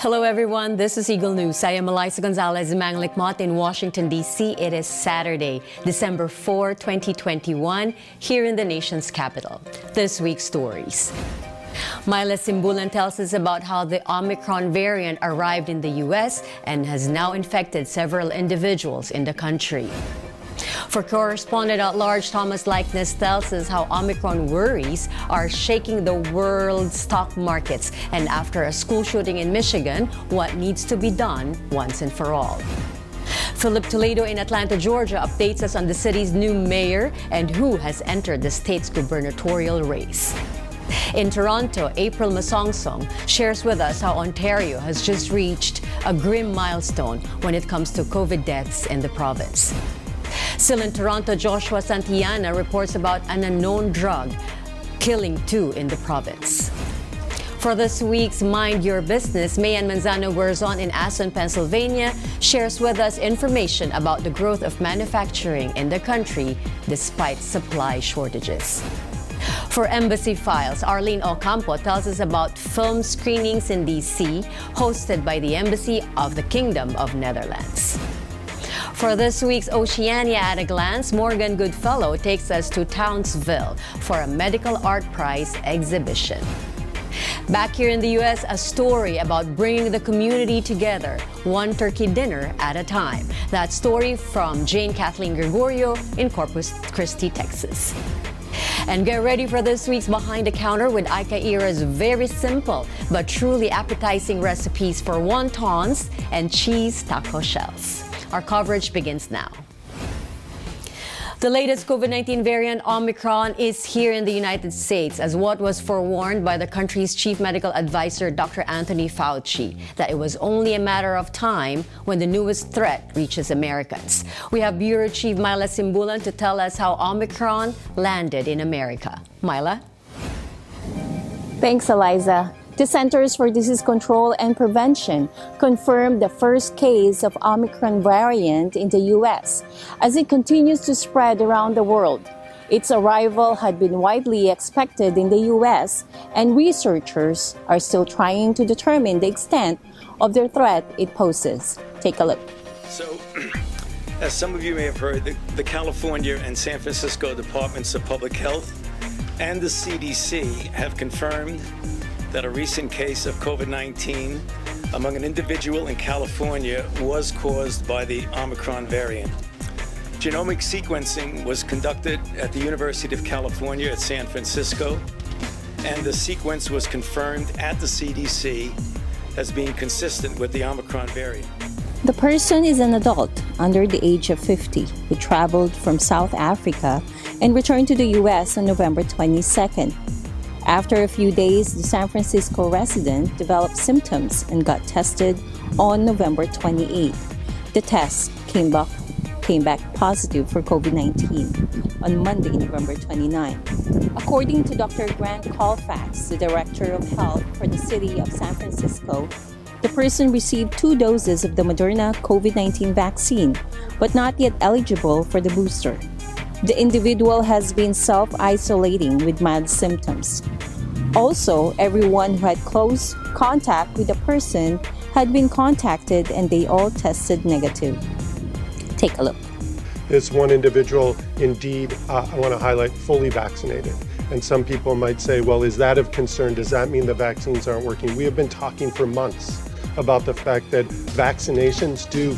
Hello everyone, this is Eagle News. I am Eliza Gonzalez Manglikmot in Washington, D.C. It is Saturday, December 4, 2021, here in the nation's capital. This week's stories. Myla Simbulan tells us about how the Omicron variant arrived in the U.S. and has now infected several individuals in the country. For correspondent at large Thomas Likeness tells us how Omicron worries are shaking the world's stock markets, and after a school shooting in Michigan, what needs to be done once and for all. Philip Toledo in Atlanta, Georgia updates us on the city's new mayor and who has entered the state's gubernatorial race. In Toronto, April Masongsong shares with us how Ontario has just reached a grim milestone when it comes to COVID deaths in the province. Still in Toronto, Joshua Santillana reports about an unknown drug killing 2 in the province. For this week's Mind Your Business, Mayan Manzano Guerzon in Aston, Pennsylvania shares with us information about the growth of manufacturing in the country despite supply shortages. For Embassy Files, Arlene Ocampo tells us about film screenings in D.C. hosted by the Embassy of the Kingdom of Netherlands. For this week's Oceania at a Glance, Morgan Goodfellow takes us to Townsville for a medical art prize exhibition. Back here in the U.S., a story about bringing the community together, one turkey dinner at a time. That story from Jane Kathleen Gregorio in Corpus Christi, Texas. And get ready for this week's Behind the Counter with Aika Ira's very simple but truly appetizing recipes for wontons and cheese taco shells. Our coverage begins now. The latest COVID-19 variant, Omicron, is here in the United States as what was forewarned by the country's chief medical advisor, Dr. Anthony Fauci, that it was only a matter of time when the newest threat reaches Americans. We have Bureau Chief Myla Simbulan to tell us how Omicron landed in America. Myla? Thanks, Eliza. The Centers for Disease Control and Prevention confirmed the first case of Omicron variant in the U.S. as it continues to spread around the world. Its arrival had been widely expected in the U.S., and researchers are still trying to determine the extent of the threat it poses. Take a look. So, as some of you may have heard, the California and San Francisco Departments of Public Health and the CDC have confirmed that a recent case of COVID-19 among an individual in California was caused by the Omicron variant. Genomic sequencing was conducted at the University of California at San Francisco, and the sequence was confirmed at the CDC as being consistent with the Omicron variant. The person is an adult under the age of 50 who traveled from South Africa and returned to the U.S. on November 22nd. After a few days, the San Francisco resident developed symptoms and got tested on November 28. The test came back positive for COVID-19 on Monday, November 29. According to Dr. Grant Colfax, the Director of Health for the City of San Francisco, the person received 2 doses of the Moderna COVID-19 vaccine, but not yet eligible for the booster. The individual has been self-isolating with mild symptoms. Also, everyone who had close contact with the person had been contacted and they all tested negative. Take a look. This one individual, indeed, I want to highlight, fully vaccinated. And some people might say, well, is that of concern? Does that mean the vaccines aren't working? We have been talking for months about the fact that vaccinations do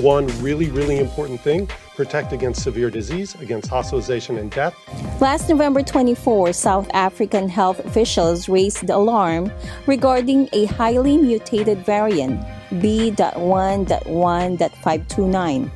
one really, really important thing: protect against severe disease, against hospitalization and death. Last November 24, South African health officials raised the alarm regarding a highly mutated variant, B.1.1.529.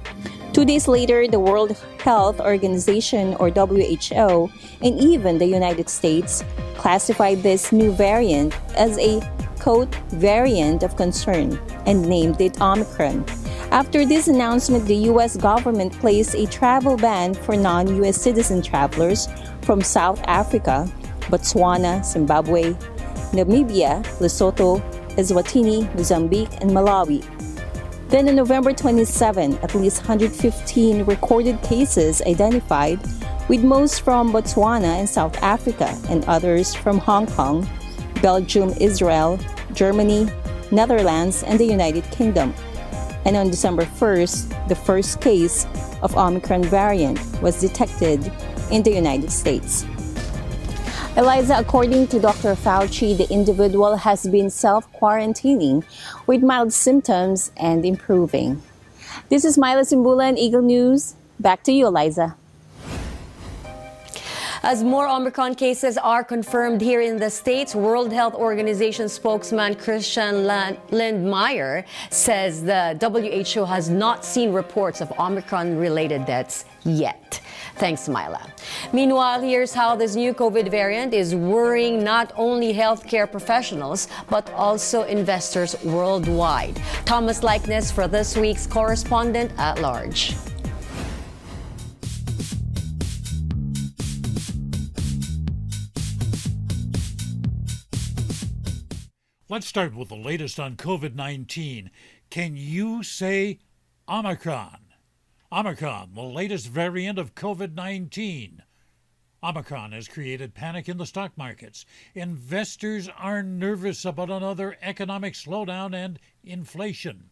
2 days later, the World Health Organization, or WHO, and even the United States classified this new variant as a, quote, variant of concern and named it Omicron. After this announcement, the U.S. government placed a travel ban for non-U.S. citizen travelers from South Africa, Botswana, Zimbabwe, Namibia, Lesotho, Eswatini, Mozambique, and Malawi. Then on November 27, at least 115 recorded cases identified, with most from Botswana and South Africa and others from Hong Kong, Belgium, Israel, Germany, Netherlands, and the United Kingdom. And on December 1st, the first case of Omicron variant was detected in the United States. Eliza, according to Dr. Fauci, the individual has been self-quarantining with mild symptoms and improving. This is Myla Simbulan, Eagle News. Back to you, Eliza. As more Omicron cases are confirmed here in the States, World Health Organization spokesman Christian Lindmeier says the WHO has not seen reports of Omicron-related deaths yet. Thanks, Myla. Meanwhile, here's how this new COVID variant is worrying not only healthcare professionals, but also investors worldwide. Thomas Likeness for this week's Correspondent at Large. Let's start with the latest on COVID-19. Can you say Omicron? Omicron, the latest variant of COVID-19. Omicron has created panic in the stock markets. Investors are nervous about another economic slowdown and inflation.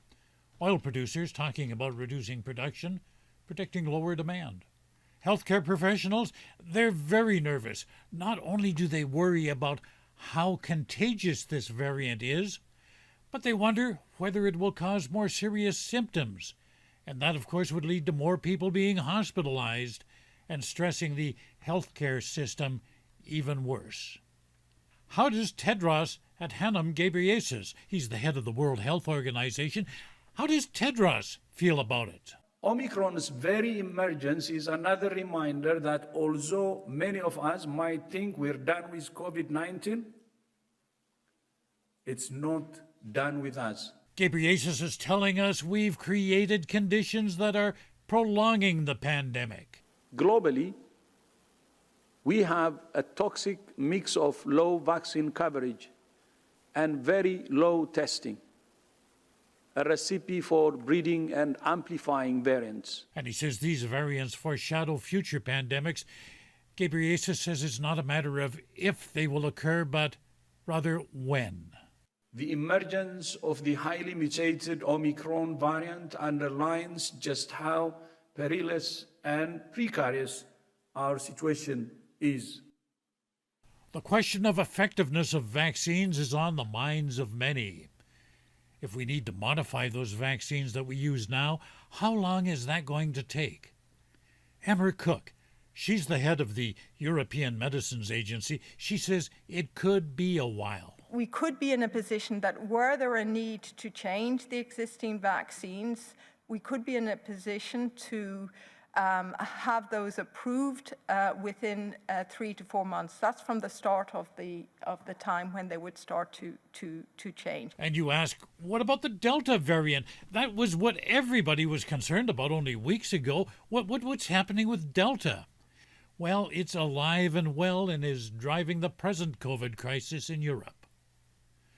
Oil producers talking about reducing production, predicting lower demand. Healthcare professionals, they're very nervous. Not only do they worry about how contagious this variant is, but they wonder whether it will cause more serious symptoms. And that, of course, would lead to more people being hospitalized and stressing the healthcare system even worse. How does Tedros Adhanom Ghebreyesus, he's the head of the World Health Organization, how does Tedros feel about it? Omicron's very emergence is another reminder that although many of us might think we're done with COVID-19, it's not done with us. Ghebreyesus is telling us we've created conditions that are prolonging the pandemic. Globally, we have a toxic mix of low vaccine coverage and very low testing, a recipe for breeding and amplifying variants. And he says these variants foreshadow future pandemics. Ghebreyesus says it's not a matter of if they will occur, but rather when. The emergence of the highly mutated Omicron variant underlines just how perilous and precarious our situation is. The question of effectiveness of vaccines is on the minds of many. If we need to modify those vaccines that we use now, how long is that going to take? Emmer Cook, she's the head of the European Medicines Agency. She says it could be a while. We could be in a position that were there a need to change the existing vaccines, we could be in a position to have those approved within 3 to 4 months. That's from the start of the time when they would start to change. And you ask, what about the Delta variant? That was what everybody was concerned about only weeks ago. What's happening with Delta? Well, it's alive and well and is driving the present COVID crisis in Europe.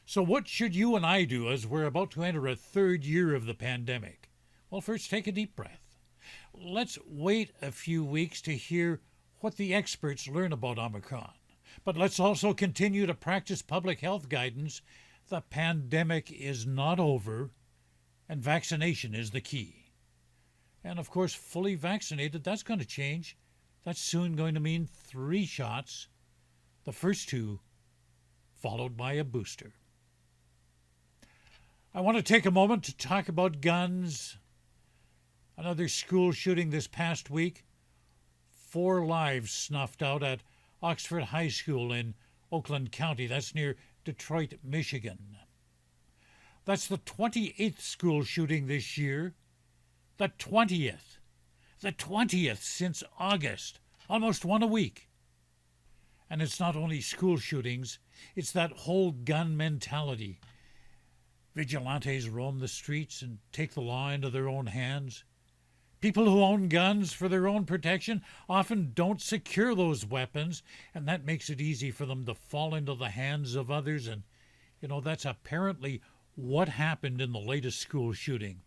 So what should you and I do as we're about to enter a third year of the pandemic? Well, first, take a deep breath. Let's wait a few weeks to hear what the experts learn about Omicron. But let's also continue to practice public health guidance. The pandemic is not over, and vaccination is the key. And of course, fully vaccinated, that's going to change. That's soon going to mean 3 shots, the first 2 followed by a booster. I want to take a moment to talk about guns. Another school shooting this past week. 4 lives snuffed out at Oxford High School in Oakland County. That's near Detroit, Michigan. That's the 28th school shooting this year. The 20th. The 20th since August. Almost one a week. And it's not only school shootings, it's that whole gun mentality. Vigilantes roam the streets and take the law into their own hands. People who own guns for their own protection often don't secure those weapons, and that makes it easy for them to fall into the hands of others. And, that's apparently what happened in the latest school shooting.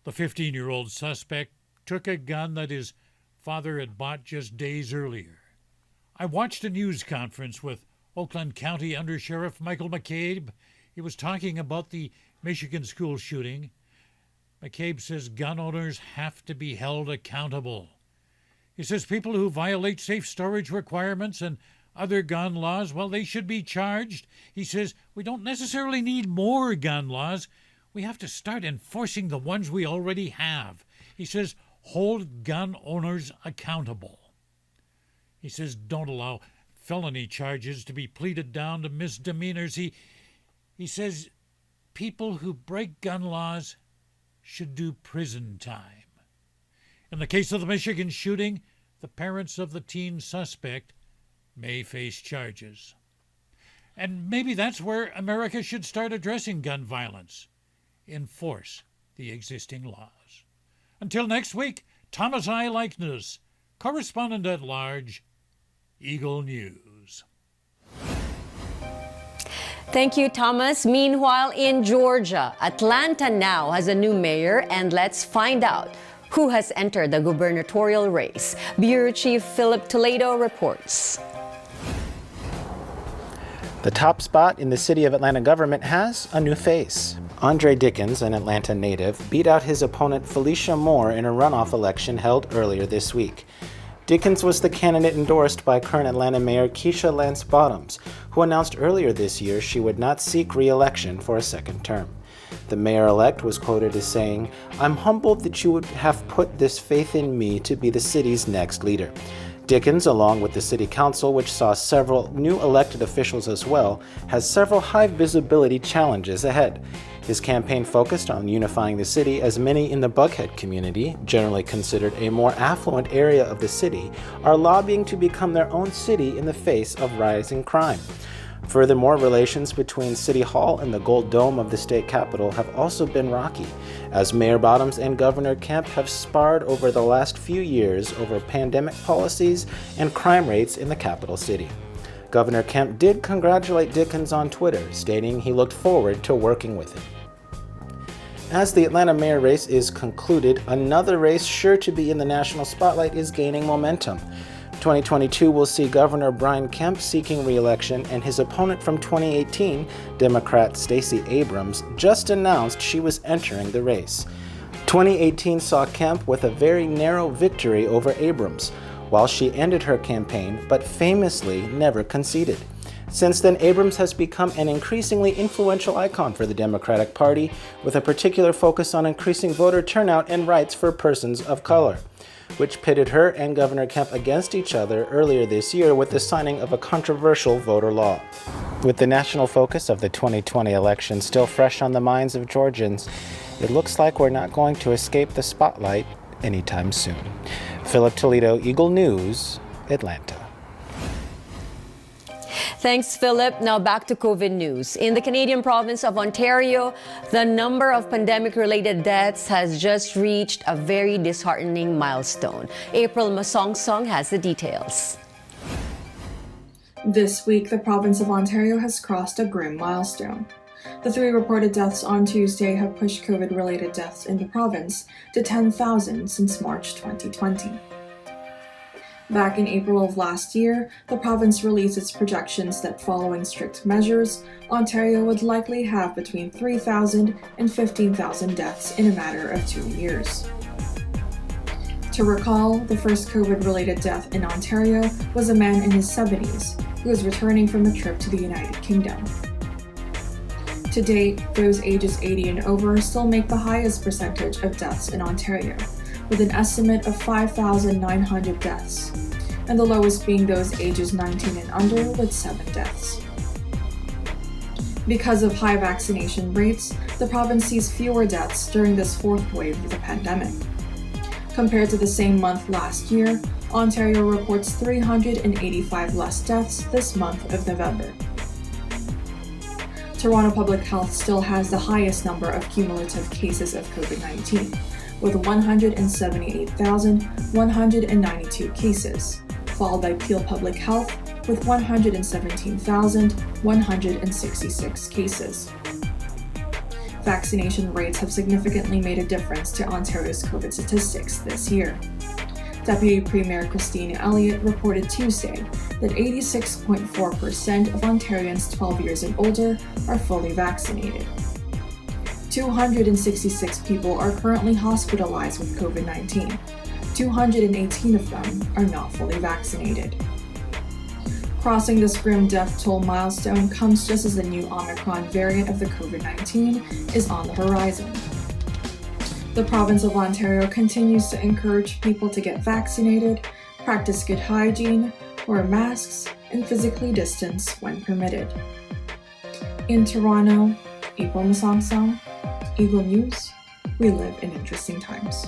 The 15-year-old suspect took a gun that his father had bought just days earlier. I watched a news conference with Oakland County Under Sheriff Michael McCabe. He was talking about the Michigan school shooting. McCabe says gun owners have to be held accountable. He says people who violate safe storage requirements and other gun laws, well, they should be charged. He says we don't necessarily need more gun laws. We have to start enforcing the ones we already have. He says hold gun owners accountable. He says don't allow felony charges to be pleaded down to misdemeanors. He says people who break gun laws should do prison time. In the case of the Michigan shooting, the parents of the teen suspect may face charges. And maybe that's where America should start addressing gun violence. Enforce the existing laws. Until next week, Thomas I. Likeness, correspondent at large, Eagle News. Thank you, Thomas. Meanwhile, in Georgia, Atlanta now has a new mayor, and let's find out who has entered the gubernatorial race. Bureau Chief Philip Toledo reports. The top spot in the city of Atlanta government has a new face. Andre Dickens, an Atlanta native, beat out his opponent Felicia Moore in a runoff election held earlier this week. Dickens was the candidate endorsed by current Atlanta Mayor Keisha Lance Bottoms, who announced earlier this year she would not seek re-election for a second term. The mayor-elect was quoted as saying, "I'm humbled that you would have put this faith in me to be the city's next leader." Dickens, along with the city council, which saw several new elected officials as well, has several high-visibility challenges ahead. His campaign focused on unifying the city, as many in the Buckhead community, generally considered a more affluent area of the city, are lobbying to become their own city in the face of rising crime. Furthermore, relations between City Hall and the Gold Dome of the state capitol have also been rocky, as Mayor Bottoms and Governor Kemp have sparred over the last few years over pandemic policies and crime rates in the capital city. Governor Kemp did congratulate Dickens on Twitter, stating he looked forward to working with him. As the Atlanta mayor race is concluded, another race sure to be in the national spotlight is gaining momentum. 2022 will see Governor Brian Kemp seeking re-election, and his opponent from 2018, Democrat Stacey Abrams, just announced she was entering the race. 2018 saw Kemp with a very narrow victory over Abrams, while she ended her campaign, but famously never conceded. Since then, Abrams has become an increasingly influential icon for the Democratic Party, with a particular focus on increasing voter turnout and rights for persons of color, which pitted her and Governor Kemp against each other earlier this year with the signing of a controversial voter law. With the national focus of the 2020 election still fresh on the minds of Georgians, it looks like we're not going to escape the spotlight anytime soon. Philip Toledo, Eagle News, Atlanta. Thanks, Philip. Now back to COVID news. In the Canadian province of Ontario, the number of pandemic-related deaths has just reached a very disheartening milestone. April Masongsong has the details. This week, the province of Ontario has crossed a grim milestone. The 3 reported deaths on Tuesday have pushed COVID-related deaths in the province to 10,000 since March 2020. Back in April of last year, the province released its projections that following strict measures, Ontario would likely have between 3,000 and 15,000 deaths in a matter of 2 years. To recall, the first COVID-related death in Ontario was a man in his 70s who was returning from a trip to the United Kingdom. To date, those ages 80 and over still make the highest percentage of deaths in Ontario, with an estimate of 5,900 deaths, and the lowest being those ages 19 and under with 7 deaths. Because of high vaccination rates, the province sees fewer deaths during this 4th wave of the pandemic. Compared to the same month last year, Ontario reports 385 less deaths this month of November. Toronto Public Health still has the highest number of cumulative cases of COVID-19, with 178,192 cases, followed by Peel Public Health with 117,166 cases. Vaccination rates have significantly made a difference to Ontario's COVID statistics this year. Deputy Premier Christine Elliott reported Tuesday that 86.4% of Ontarians 12 years and older are fully vaccinated. 266 people are currently hospitalized with COVID-19. 218 of them are not fully vaccinated. Crossing this grim death toll milestone comes just as the new Omicron variant of the COVID-19 is on the horizon. The province of Ontario continues to encourage people to get vaccinated, practice good hygiene, wear masks, and physically distance when permitted. In Toronto, April Masangsang, Eagle News, we live in interesting times.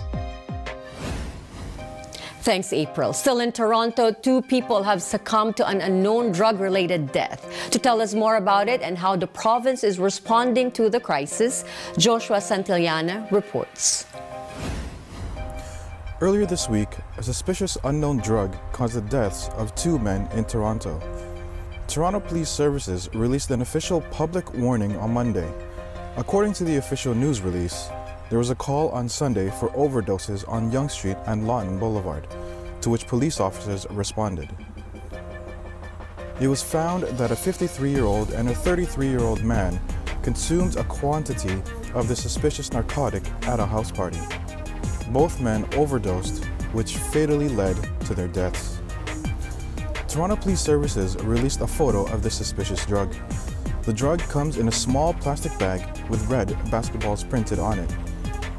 Thanks, April. Still in Toronto, 2 people have succumbed to an unknown drug-related death. To tell us more about it and how the province is responding to the crisis, Joshua Santillana reports. Earlier this week, a suspicious unknown drug caused the deaths of 2 men in Toronto. Toronto Police Services released an official public warning on Monday. According to the official news release, there was a call on Sunday for overdoses on Yonge Street and Lawton Boulevard, to which police officers responded. It was found that a 53-year-old and a 33-year-old man consumed a quantity of the suspicious narcotic at a house party. Both men overdosed, which fatally led to their deaths. Toronto Police Services released a photo of the suspicious drug. The drug comes in a small plastic bag with red basketballs printed on it.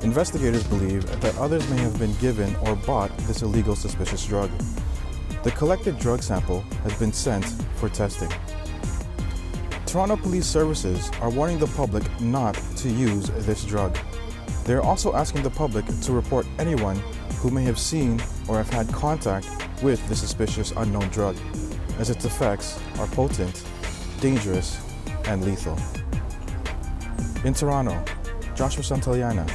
Investigators believe that others may have been given or bought this illegal suspicious drug. The collected drug sample has been sent for testing. Toronto Police Services are warning the public not to use this drug. They are also asking the public to report anyone who may have seen or have had contact with the suspicious unknown drug, as its effects are potent, dangerous, and lethal. In Toronto, Joshua Santillana,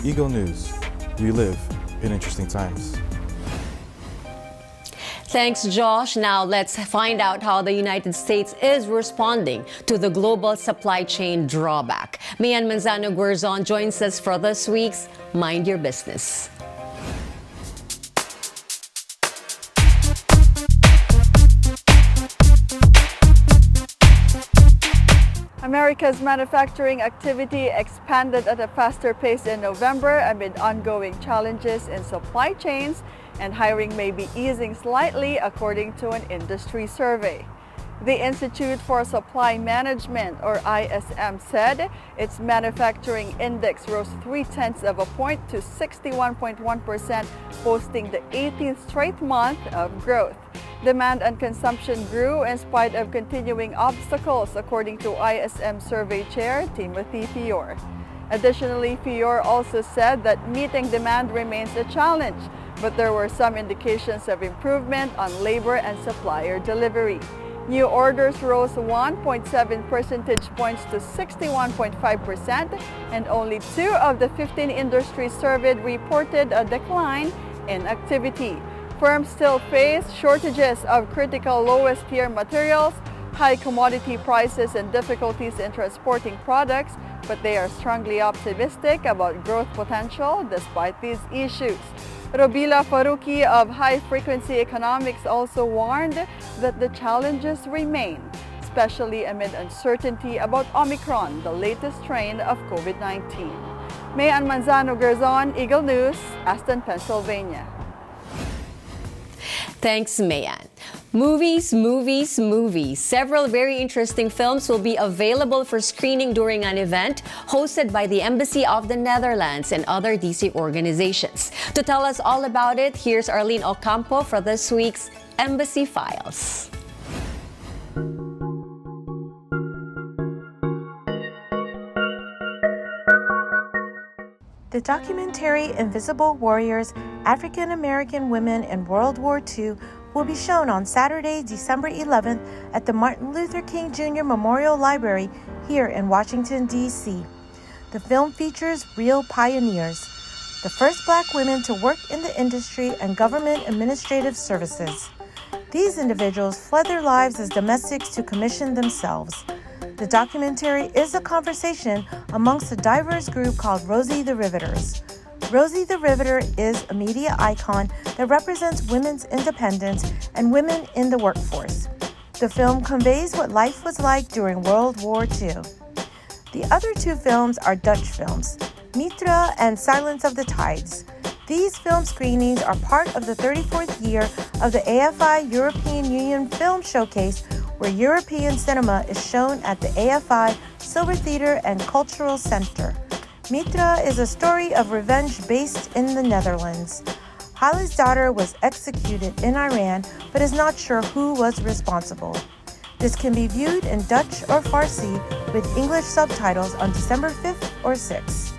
Eagle News. We live in interesting times. Thanks, Josh. Now let's find out how the United States is responding to the global supply chain drawback. Mayan Manzano-Guerzon joins us for this week's Mind Your Business. America's manufacturing activity expanded at a faster pace in November amid ongoing challenges in supply chains, and hiring may be easing slightly according to an industry survey. The Institute for Supply Management, or ISM, said its manufacturing index rose 0.3 of a point to 61.1%, posting the 18th straight month of growth. Demand and consumption grew in spite of continuing obstacles, according to ISM survey chair Timothy Fior. Additionally, Fior also said that meeting demand remains a challenge, but there were some indications of improvement on labor and supplier delivery. New orders rose 1.7 percentage points to 61.5%, and only 2 of the 15 industries surveyed reported a decline in activity. Firms still face shortages of critical lowest-tier materials, high commodity prices, and difficulties in transporting products, but they are strongly optimistic about growth potential despite these issues. Robila Faruqi of High Frequency Economics also warned that the challenges remain, especially amid uncertainty about Omicron, the latest strain of COVID-19. Mayan Manzano-Guerzon, Eagle News, Aston, Pennsylvania. Thanks, Mayan. Movies. Several very interesting films will be available for screening during an event hosted by the Embassy of the Netherlands and other DC organizations. To tell us all about it, here's Arlene Ocampo for this week's Embassy Files. The documentary Invisible Warriors, African American Women in World War II will be shown on Saturday, December 11th at the Martin Luther King Jr. Memorial Library here in Washington, D.C. The film features real pioneers, the first Black women to work in the industry and government administrative services. These individuals fled their lives as domestics to commission themselves. The documentary is a conversation amongst a diverse group called Rosie the Riveters. Rosie the Riveter is a media icon that represents women's independence and women in the workforce. The film conveys what life was like during World War II. The other two films are Dutch films, Mitra and Silence of the Tides. These film screenings are part of the 34th year of the AFI European Union Film Showcase, where European cinema is shown at the AFI Silver Theatre and Cultural Centre. Mitra is a story of revenge based in the Netherlands. Hali's daughter was executed in Iran, but is not sure who was responsible. This can be viewed in Dutch or Farsi with English subtitles on December 5th or 6th.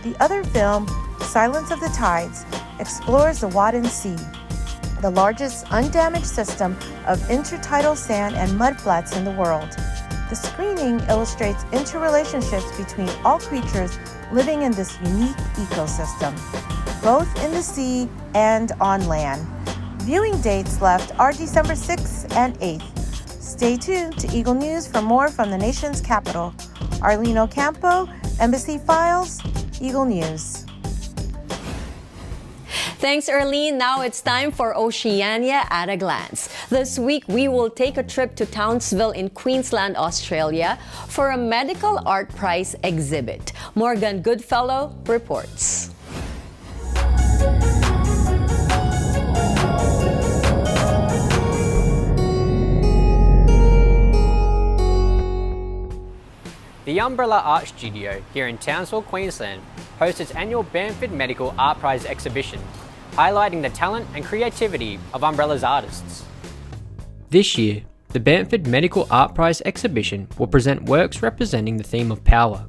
The other film, Silence of the Tides, explores the Wadden Sea, the largest undamaged system of intertidal sand and mudflats in the world. The screening illustrates interrelationships between all creatures living in this unique ecosystem, both in the sea and on land. Viewing dates left are December 6th and 8th. Stay tuned to Eagle News for more from the nation's capital. Arlene Ocampo, Embassy Files, Eagle News. Thanks, Arlene. Now it's time for Oceania at a glance. This week, we will take a trip to Townsville in Queensland, Australia, for a medical art prize exhibit. Morgan Goodfellow reports. The Umbrella Art Studio here in Townsville, Queensland, hosts its annual Bamford Medical Art Prize exhibition, highlighting the talent and creativity of Umbrella's artists. This year, the Bamford Medical Art Prize exhibition will present works representing the theme of power.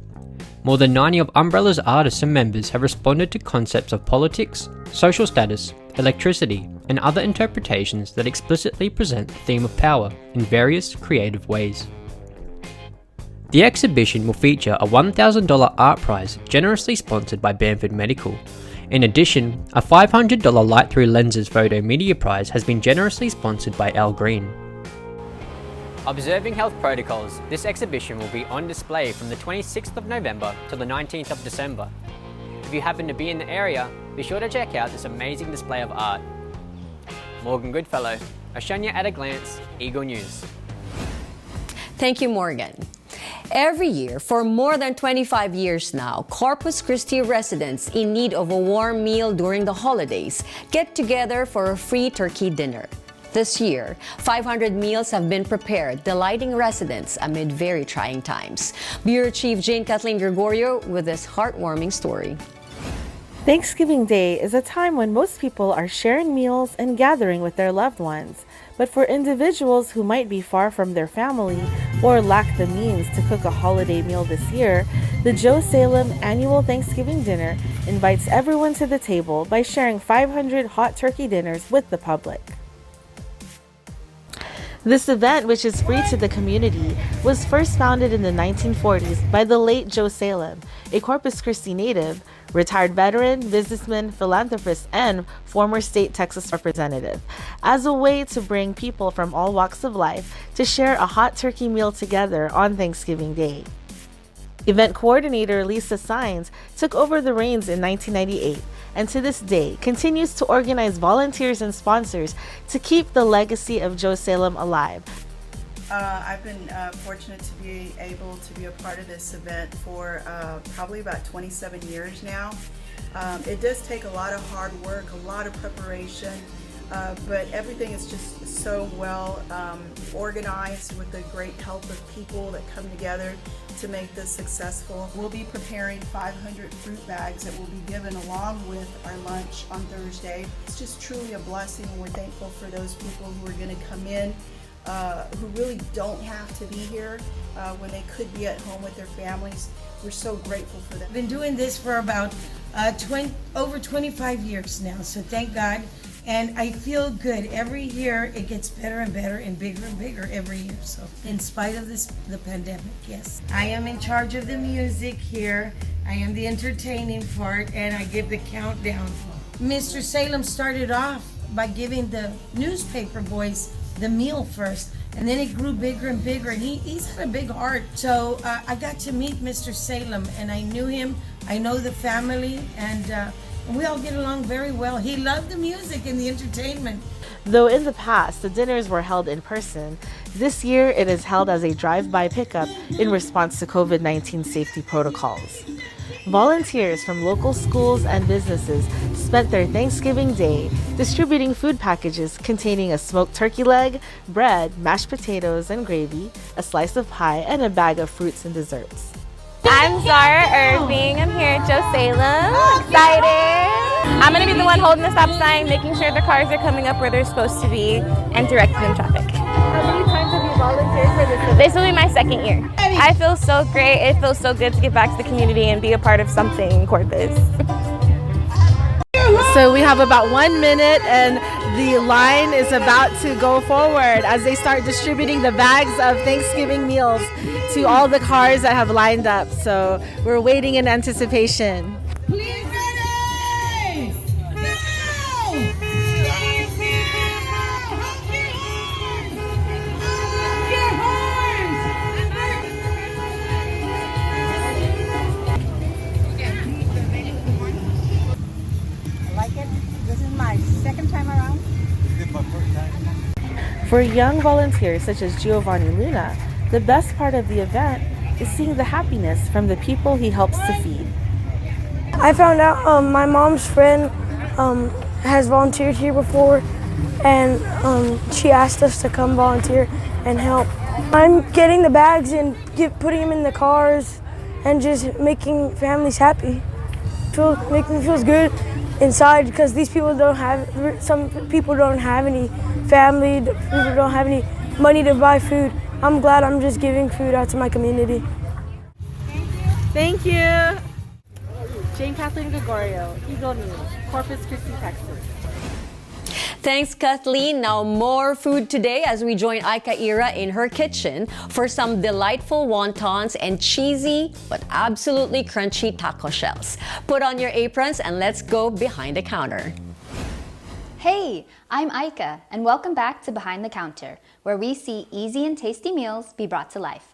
More than 90 of Umbrella's artists and members have responded to concepts of politics, social status, electricity, and other interpretations that explicitly present the theme of power in various creative ways. The exhibition will feature a $1,000 art prize generously sponsored by Bamford Medical. In addition, a $500 Light-Through Lenses Photo Media Prize has been generously sponsored by Al Green. Observing health protocols, this exhibition will be on display from the 26th of November to the 19th of December. If you happen to be in the area, be sure to check out this amazing display of art. Morgan Goodfellow, Oceania at a Glance, Eagle News. Thank you, Morgan. Every year, for more than 25 years now, Corpus Christi residents in need of a warm meal during the holidays get together for a free turkey dinner. This year, 500 meals have been prepared, delighting residents amid very trying times. Bureau Chief Jane Kathleen Gregorio with this heartwarming story. Thanksgiving Day is a time when most people are sharing meals and gathering with their loved ones. But for individuals who might be far from their family or lack the means to cook a holiday meal this year, the Joe Salem Annual Thanksgiving Dinner invites everyone to the table by sharing 500 hot turkey dinners with the public. This event, which is free to the community, was first founded in the 1940s by the late Joe Salem, a Corpus Christi native, retired veteran, businessman, philanthropist, and former state Texas representative, as a way to bring people from all walks of life to share a hot turkey meal together on Thanksgiving Day. Event coordinator Lisa Sines took over the reins in 1998 and to this day continues to organize volunteers and sponsors to keep the legacy of Joe Salem alive. I've been fortunate to be able to be a part of this event for probably about 27 years now. It does take a lot of hard work, a lot of preparation, but everything is just so well organized with the great help of people that come together to make this successful. We'll be preparing 500 fruit bags that will be given along with our lunch on Thursday. It's just truly a blessing, and we're thankful for those people who are going to come in who really don't have to be here when they could be at home with their families. We're so grateful for them. I've been doing this for about over 25 years now, so thank God. And I feel good. Every year it gets better and better and bigger every year. So in spite of the pandemic, yes. I am in charge of the music here. I am the entertaining part, and I give the countdown. Mr. Salem started off by giving the newspaper boys the meal first, and then it grew bigger and bigger, and he's had a big heart. So I got to meet Mr. Salem, and I knew him. I know the family, and We all get along very well. He loved the music and the entertainment. Though in the past the dinners were held in person, this year it is held as a drive-by pickup in response to COVID-19 safety protocols. Volunteers from local schools and businesses spent their Thanksgiving Day distributing food packages containing a smoked turkey leg, bread, mashed potatoes and gravy, a slice of pie, and a bag of fruits and desserts. I'm Zara Irving. I'm here at Joe Salem. Excited. I'm going to be the one holding the stop sign, making sure the cars are coming up where they're supposed to be and directing them traffic. How many times have you volunteered for this event? This will be my second year. I feel so great. It feels so good to get back to the community and be a part of something in Corpus. So we have about 1 minute and the line is about to go forward as they start distributing the bags of Thanksgiving meals to all the cars that have lined up. So we're waiting in anticipation. For young volunteers such as Giovanni Luna, the best part of the event is seeing the happiness from the people he helps to feed. I found out my mom's friend has volunteered here before, and she asked us to come volunteer and help. I'm getting the bags and putting them in the cars and just making families happy. Making me feel good inside because these people some people don't have any family, people don't have any money to buy food. I'm glad I'm just giving food out to my community. Thank you. Jane Kathleen Gregorio, Eagle News, Corpus Christi, Texas. Thanks, Kathleen. Now more food today as we join Aika Ira in her kitchen for some delightful wontons and cheesy but absolutely crunchy taco shells. Put on your aprons and let's go behind the counter. Hey, I'm Aika, and welcome back to Behind the Counter, where we see easy and tasty meals be brought to life.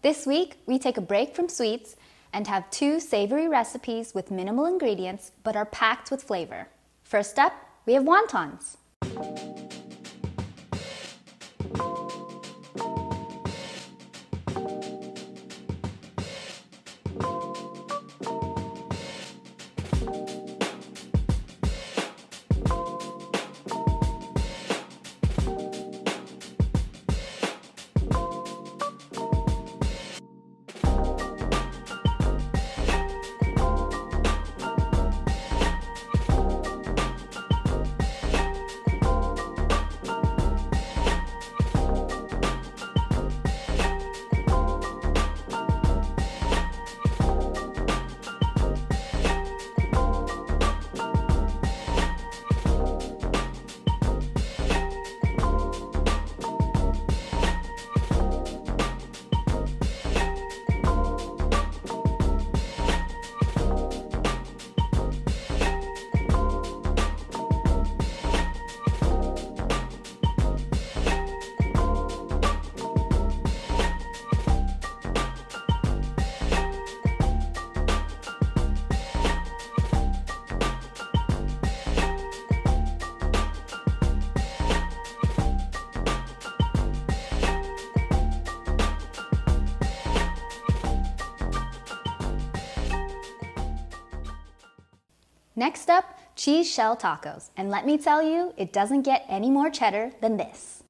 This week, we take a break from sweets and have 2 savory recipes with minimal ingredients but are packed with flavor. First up, we have wontons. Next up, cheese shell tacos. And let me tell you, it doesn't get any more cheddar than this.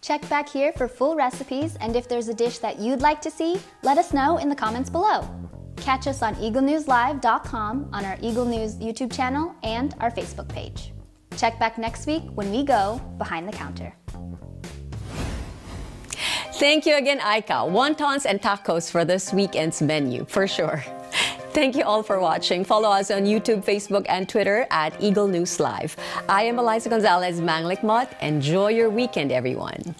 Check back here for full recipes, and if there's a dish that you'd like to see, let us know in the comments below. Catch us on EagleNewsLive.com, on our Eagle News YouTube channel, and our Facebook page. Check back next week when we go Behind the Counter. Thank you again, Aika. Wontons and tacos for this weekend's menu, for sure. Thank you all for watching. Follow us on YouTube, Facebook, and Twitter at Eagle News Live. I am Eliza Gonzalez Manglikmot. Enjoy your weekend, everyone.